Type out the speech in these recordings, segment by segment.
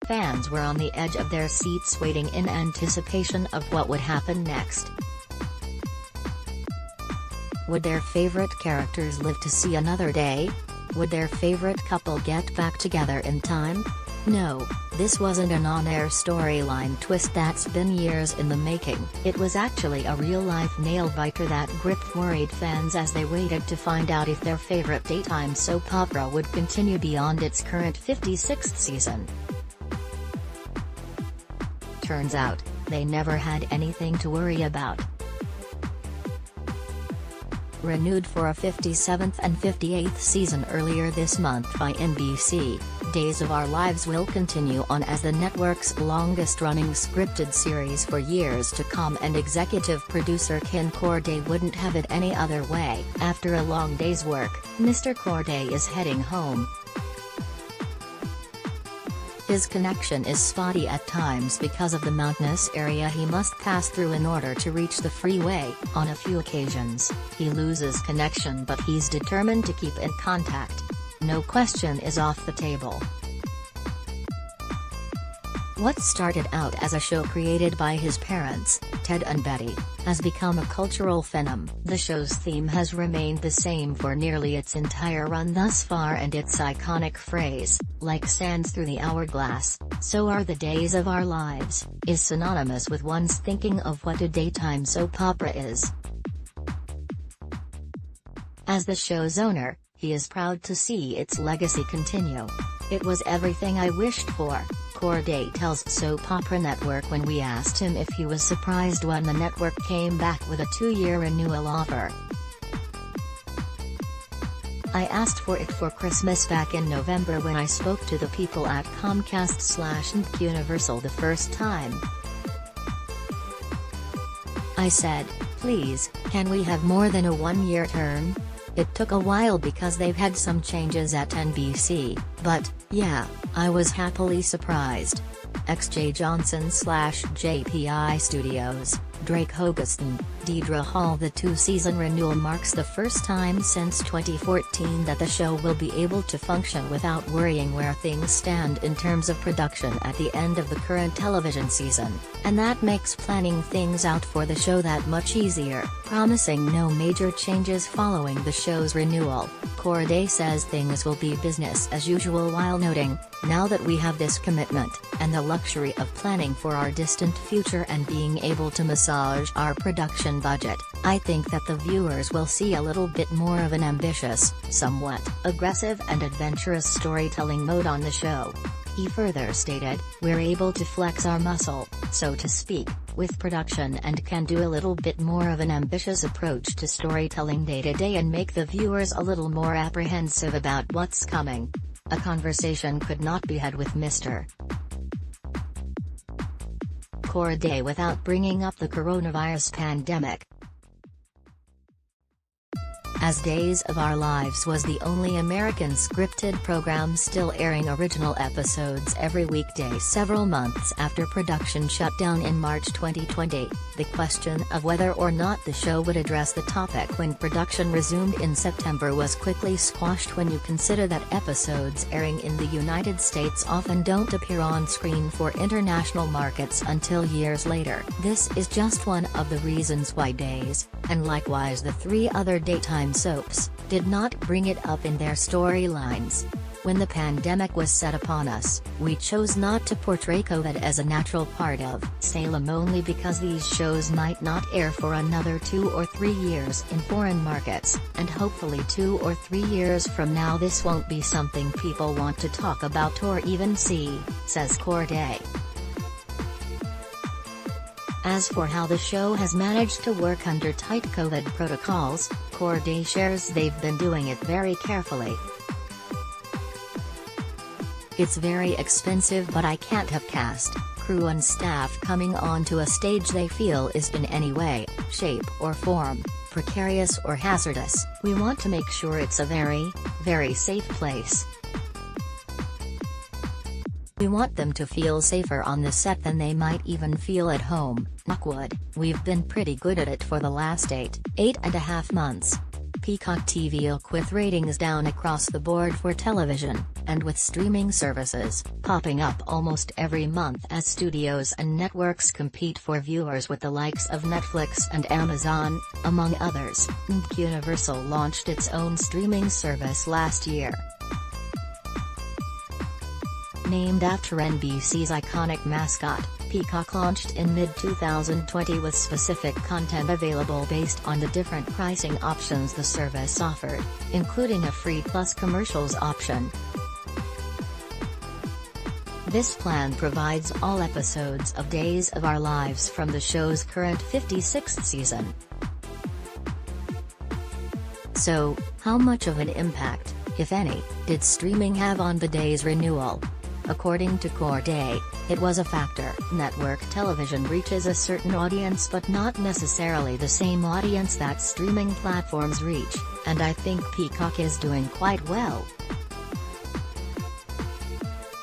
Fans were on the edge of their seats waiting in anticipation of what would happen next. Would their favorite characters live to see another day? Would their favorite couple get back together in time? No, this wasn't an on-air storyline twist that's been years in the making. It was actually a real-life nail-biter that gripped worried fans as they waited to find out if their favorite daytime soap opera would continue beyond its current 56th season. Turns out, they never had anything to worry about. Renewed for a 57th and 58th season earlier this month by NBC, Days of Our Lives will continue on as the network's longest-running scripted series for years to come, and executive producer Corday wouldn't have it any other way. After a long day's work, Mr. Corday is heading home. His connection is spotty at times because of the mountainous area he must pass through in order to reach the freeway. On a few occasions, he loses connection, but he's determined to keep in contact. No question is off the table. What started out as a show created by his parents, Ted and Betty, has become a cultural phenomenon. The show's theme has remained the same for nearly its entire run thus far, and its iconic phrase, "like sands through the hourglass, so are the days of our lives," is synonymous with one's thinking of what a daytime soap opera is. As the show's owner, he is proud to see its legacy continue. "It was everything I wished for," Corday tells Soap Opera Network when we asked him if he was surprised when the network came back with a 2-year renewal offer. "I asked for it for Christmas back in November when I spoke to the people at Comcast/Universal the first time. I said, please, can we have more than a 1-year term? It took a while because they've had some changes at NBC, but, yeah, I was happily surprised." XJ Johnson/JPI Studios, Drake Hogestyn, Deidre Hall. The 2-season renewal marks the first time since 2014 that the show will be able to function without worrying where things stand in terms of production at the end of the current television season, and that makes planning things out for the show that much easier. Promising no major changes following the show's renewal, Corday says things will be business as usual, while noting, "Now that we have this commitment, and the luxury of planning for our distant future and being able to massage our production budget, I think that the viewers will see a little bit more of an ambitious, somewhat aggressive and adventurous storytelling mode on the show." He further stated, "We're able to flex our muscle, so to speak, with production, and can do a little bit more of an ambitious approach to storytelling day to day and make the viewers a little more apprehensive about what's coming." A conversation could not be had with Mr. Corday without bringing up the coronavirus pandemic. As Days of Our Lives was the only American scripted program still airing original episodes every weekday several months after production shut down in March 2020, the question of whether or not the show would address the topic when production resumed in September was quickly squashed when you consider that episodes airing in the United States often don't appear on screen for international markets until years later. This is just one of the reasons why Days, and likewise the 3 other daytime soaps, did not bring it up in their storylines. When the pandemic was set upon us, we chose not to portray COVID as a natural part of Salem only because these shows might not air for another 2 or 3 years in foreign markets, and hopefully 2 or 3 years from now this won't be something people want to talk about or even see, says Corday. As for how the show has managed to work under tight COVID protocols, Corday shares they've been doing it very carefully. "It's very expensive, but I can't have cast, crew and staff coming onto a stage they feel is in any way, shape or form, precarious or hazardous. We want to make sure it's a very, very safe place. We want them to feel safer on the set than they might even feel at home. Knock wood, we've been pretty good at it for the last 8.5 months." Peacock TV with ratings down across the board for television, and with streaming services popping up almost every month as studios and networks compete for viewers with the likes of Netflix and Amazon, among others, Universal launched its own streaming service last year. Named after NBC's iconic mascot, Peacock launched in mid-2020 with specific content available based on the different pricing options the service offered, including a free plus commercials option. This plan provides all episodes of Days of Our Lives from the show's current 56th season. So, how much of an impact, if any, did streaming have on the day's renewal? According to Corday, it was a factor. Network television reaches a certain audience but not necessarily the same audience that streaming platforms reach, and I think Peacock is doing quite well.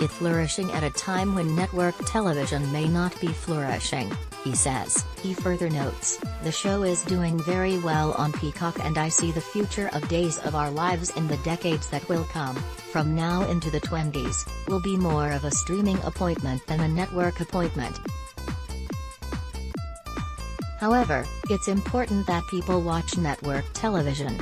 It's flourishing at a time when network television may not be flourishing, he says. He further notes, the show is doing very well on Peacock and I see the future of Days of Our Lives in the decades that will come, from now into the 20s, will be more of a streaming appointment than a network appointment. However, it's important that people watch network television.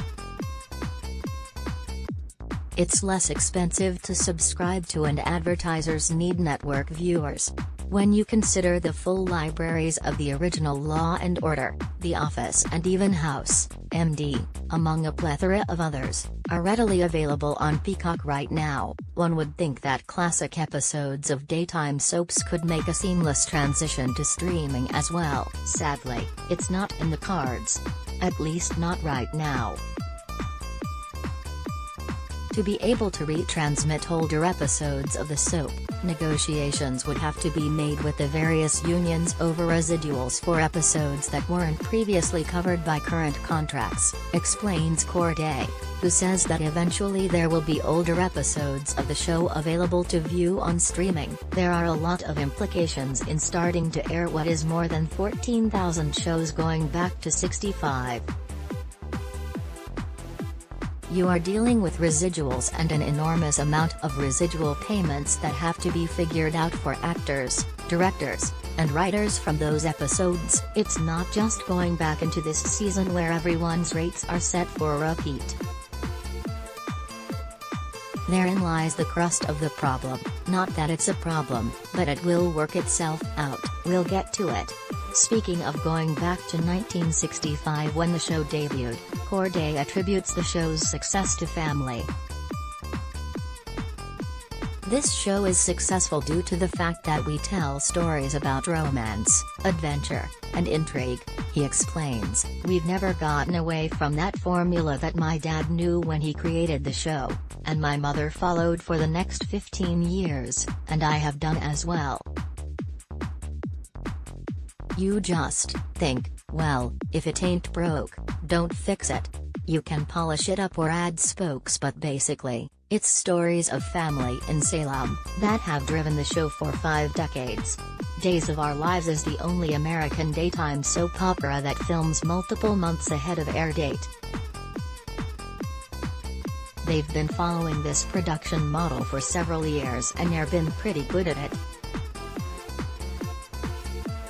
It's less expensive to subscribe to and advertisers need network viewers. When you consider the full libraries of the original Law and Order, The Office and even House, MD, among a plethora of others, are readily available on Peacock right now, one would think that classic episodes of daytime soaps could make a seamless transition to streaming as well. Sadly, it's not in the cards. At least not right now. To be able to retransmit older episodes of the soap, negotiations would have to be made with the various unions over residuals for episodes that weren't previously covered by current contracts, explains Corday, who says that eventually there will be older episodes of the show available to view on streaming. There are a lot of implications in starting to air what is more than 14,000 shows going back to 65. You are dealing with residuals and an enormous amount of residual payments that have to be figured out for actors, directors, and writers from those episodes. It's not just going back into this season where everyone's rates are set for a repeat. Therein lies the crust of the problem, not that it's a problem, but it will work itself out. We'll get to it. Speaking of going back to 1965 when the show debuted, Corday attributes the show's success to family. This show is successful due to the fact that we tell stories about romance, adventure, and intrigue, he explains. We've never gotten away from that formula that my dad knew when he created the show, and my mother followed for the next 15 years, and I have done as well. You just think, well, if it ain't broke, don't fix it. You can polish it up or add spokes, but basically, it's stories of family in Salem that have driven the show for 5 decades. Days of Our Lives is the only American daytime soap opera that films multiple months ahead of air date. They've been following this production model for several years and they've been pretty good at it.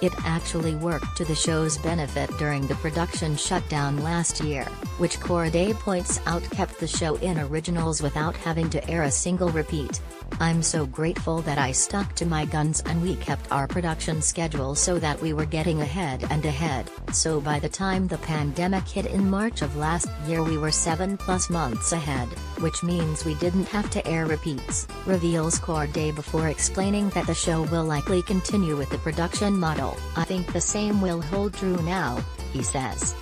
It actually worked to the show's benefit during the production shutdown last year, which Corday points out kept the show in originals without having to air a single repeat. I'm so grateful that I stuck to my guns and we kept our production schedule so that we were getting ahead and ahead, so by the time the pandemic hit in March of last year we were 7+ months ahead, which means we didn't have to air repeats, reveals Corday before explaining that the show will likely continue with the production model. I think the same will hold true now, he says.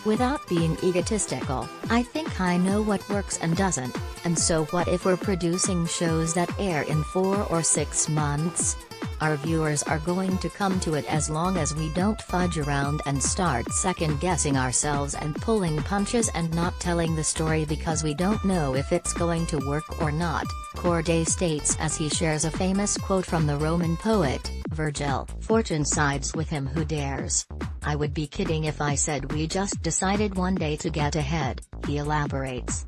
Without being egotistical, I think I know what works and doesn't, and so what if we're producing shows that air in 4 or 6 months? Our viewers are going to come to it as long as we don't fudge around and start second-guessing ourselves and pulling punches and not telling the story because we don't know if it's going to work or not, Corday states as he shares a famous quote from the Roman poet, Virgil. Fortune sides with him who dares. I would be kidding if I said we just decided one day to get ahead, he elaborates.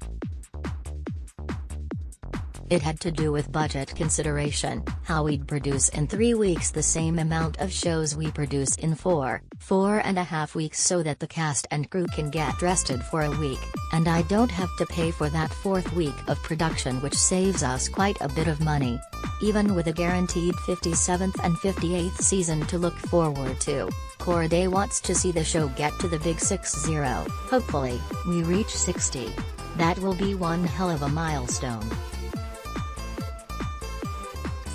It had to do with budget consideration, how we'd produce in 3 weeks the same amount of shows we produce in 4.5 weeks so that the cast and crew can get rested for a week, and I don't have to pay for that 4th week of production, which saves us quite a bit of money. Even with a guaranteed 57th and 58th season to look forward to, Corday wants to see the show get to the big 60. Hopefully, we reach 60. That will be one hell of a milestone.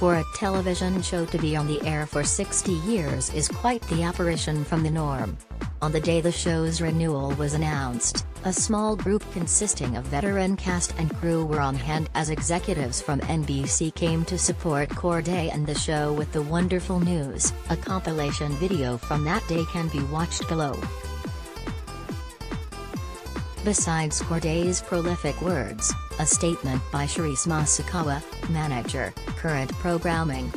For a television show to be on the air for 60 years is quite the apparition from the norm. On the day the show's renewal was announced, a small group consisting of veteran cast and crew were on hand as executives from NBC came to support Corday and the show with the wonderful news. A compilation video from that day can be watched below. Besides Corday's prolific words, a statement by Charisse Masakawa, manager, current programming,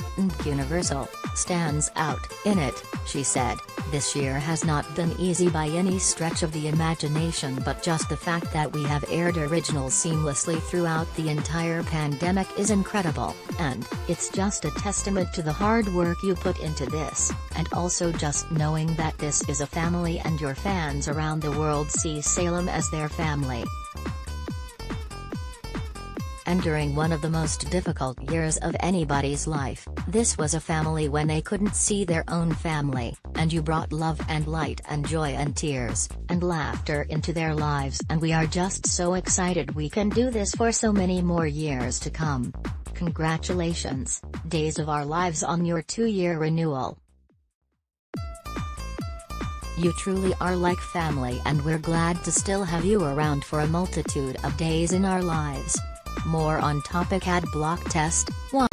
Universal, stands out. In it, she said, "This year has not been easy by any stretch of the imagination, but just the fact that we have aired originals seamlessly throughout the entire pandemic is incredible, and it's just a testament to the hard work you put into this, and also just knowing that this is a family and your fans around the world see Salem as their family." And during one of the most difficult years of anybody's life, this was a family when they couldn't see their own family, and you brought love and light and joy and tears, and laughter into their lives, and we are just so excited we can do this for so many more years to come. Congratulations, Days of Our Lives, on your 2-year renewal. You truly are like family, and we're glad to still have you around for a multitude of days in our lives. More on topic: ad block test, why